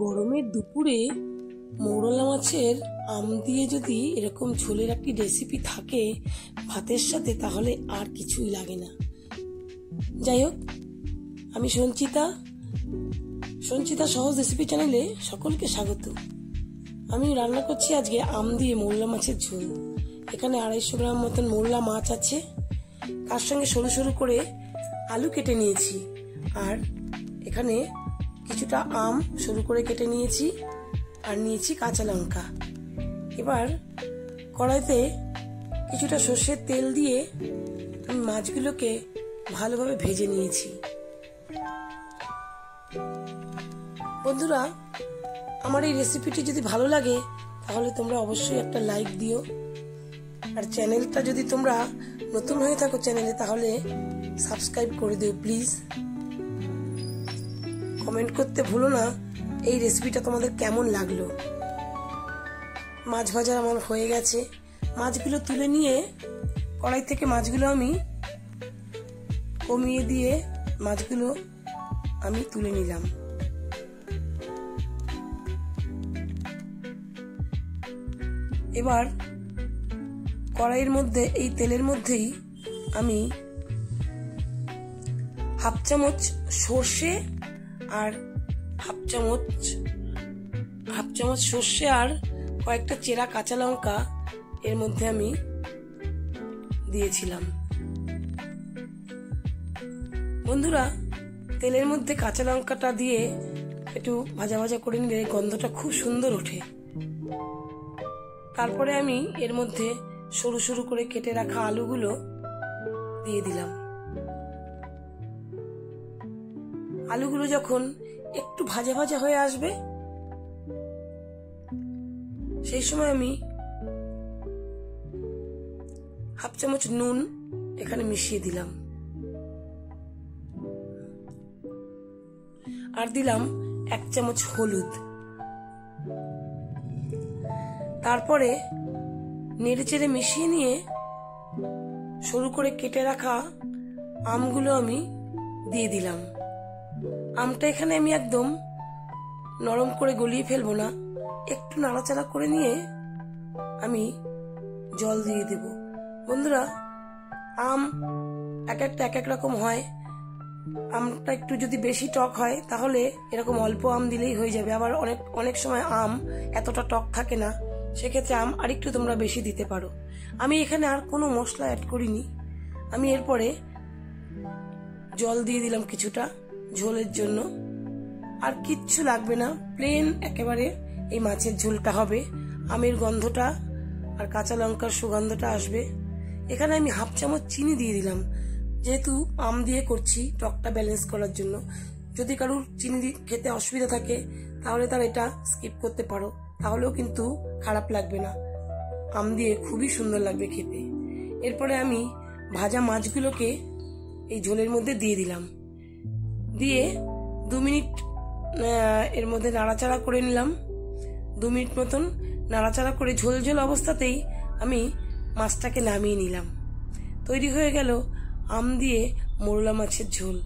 গরমের দুপুরে মৌরলা মাছের আম দিয়ে যদি এরকম ঝোলের একটি রেসিপি থাকে ভাতের সাথে, তাহলে আর কিছুই লাগে না। যাই হোক, আমি সঞ্চিতা সহজ রেসিপি চ্যানেলে সকলকে স্বাগত। আমি রান্না করছি আজকে আম দিয়ে মৌরলা মাছের ঝোল। এখানে 250 গ্রাম মতন মৌরলা মাছ আছে, তার সঙ্গে সরু সরু করে আলু কেটে নিয়েছি, আর এখানে কিছুটা আম সরু করে কেটে নিয়েছি, আর নিয়েছি কাঁচা লঙ্কা। এবার কড়াইতে কিছুটা সর্ষের তেল দিয়ে আমি মাছগুলোকে ভালোভাবে ভেজে নিয়েছি। বন্ধুরা, আমার এই রেসিপিটি যদি ভালো লাগে তাহলে তোমরা অবশ্যই একটা লাইক দিও, আর চ্যানেলটা যদি তোমরা নতুন হয়ে থাকো চ্যানেলে, তাহলে সাবস্ক্রাইব করে দিও প্লিজ। কমেন্ট করতে ভুলো না এই রেসিপিটা তোমাদের কেমন লাগলো। মাছ ভাজা আমার হয়ে গেছে, মাছগুলো তুলে নিয়ে কড়াই থেকে মাছগুলো আমি কমিয়ে দিয়ে মাছগুলো আমি তুলে নিলাম। এবার কড়াইয়ের মধ্যে এই তেলের মধ্যেই আমি হাফ চামচ সর্ষে আর হাফ চামচ সর্ষে আর কয়েকটা চেরা কাঁচা লঙ্কা এর মধ্যে আমি দিয়েছিলাম। বন্ধুরা, তেলের মধ্যে কাঁচা লঙ্কাটা দিয়ে একটু ভাজা ভাজা করে নিলে গন্ধটা খুব সুন্দর ওঠে। তারপরে আমি এর মধ্যে সরু সরু করে কেটে রাখা আলুগুলো দিয়ে দিলাম। আলুগুলো যখন একটু ভাজা ভাজা হয়ে আসবে, সেই সময় আমি হাফ চামচ নুন এখানে মিশিয়ে দিলাম, আর দিলাম 1 চামচ হলুদ। তারপরে নেড়ে চেড়ে মিশিয়ে নিয়ে সরু করে কেটে রাখা আমগুলো আমি দিয়ে দিলাম। আমটা এখানে আমি একদম নরম করে গলিয়ে ফেলবো না, একটু নাড়াচাড়া করে নিয়ে আমি জল দিয়ে দেব। বন্ধুরা, আম এক এক রকম হয়। আমটা একটু যদি বেশি টক হয় তাহলে এরকম অল্প আম দিলেই হয়ে যাবে, আবার অনেক সময় আম এতটা টক থাকে না, সেক্ষেত্রে আম আরেকটু তোমরা বেশি দিতে পারো। আমি এখানে আর কোনো মশলা অ্যাড করিনি। আমি এরপরে জল দিয়ে দিলাম কিছুটা ঝোলের জন্য, আর কিচ্ছু লাগবে না, প্লেন একেবারে এই মাছের ঝোলটা হবে। আমের গন্ধটা আর কাঁচা লঙ্কার সুগন্ধটা আসবে। এখানে আমি হাফ চামচ চিনি দিয়ে দিলাম, যেহেতু আম দিয়ে করছি, টকটা ব্যালেন্স করার জন্য। যদি কারোর চিনি খেতে অসুবিধা থাকে তাহলে তার এটা স্কিপ করতে পারো, তাহলেও কিন্তু খারাপ লাগবে না, আম দিয়ে খুবই সুন্দর লাগবে খেতে। এরপরে আমি ভাজা মাছগুলোকে এই ঝোলের মধ্যে দিয়ে দিলাম, দিয়ে 2 মিনিট এর মধ্যে নাড়াচাড়া করে নিলাম। 2 মিনিট মতন নাড়াচাড়া করে ঝোল ঝোল অবস্থাতেই আমি মাছটাকে নামিয়ে নিলাম। তৈরি হয়ে গেল আম দিয়ে মৌরলা মাছের ঝোল।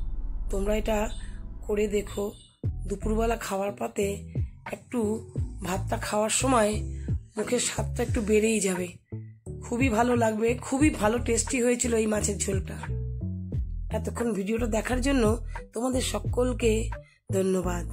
তোমরা এটা করে দেখো, দুপুরবেলা খাওয়ার পাতে একটু ভাতটা খাওয়ার সময় মুখের স্বাদটা একটু বেড়েই যাবে, খুবই ভালো লাগবে। খুবই ভালো টেস্টি হয়েছিল এই মাছের ঝোলটা। এতক্ষণ ভিডিওটা দেখার জন্য তোমাদের সকলকে ধন্যবাদ।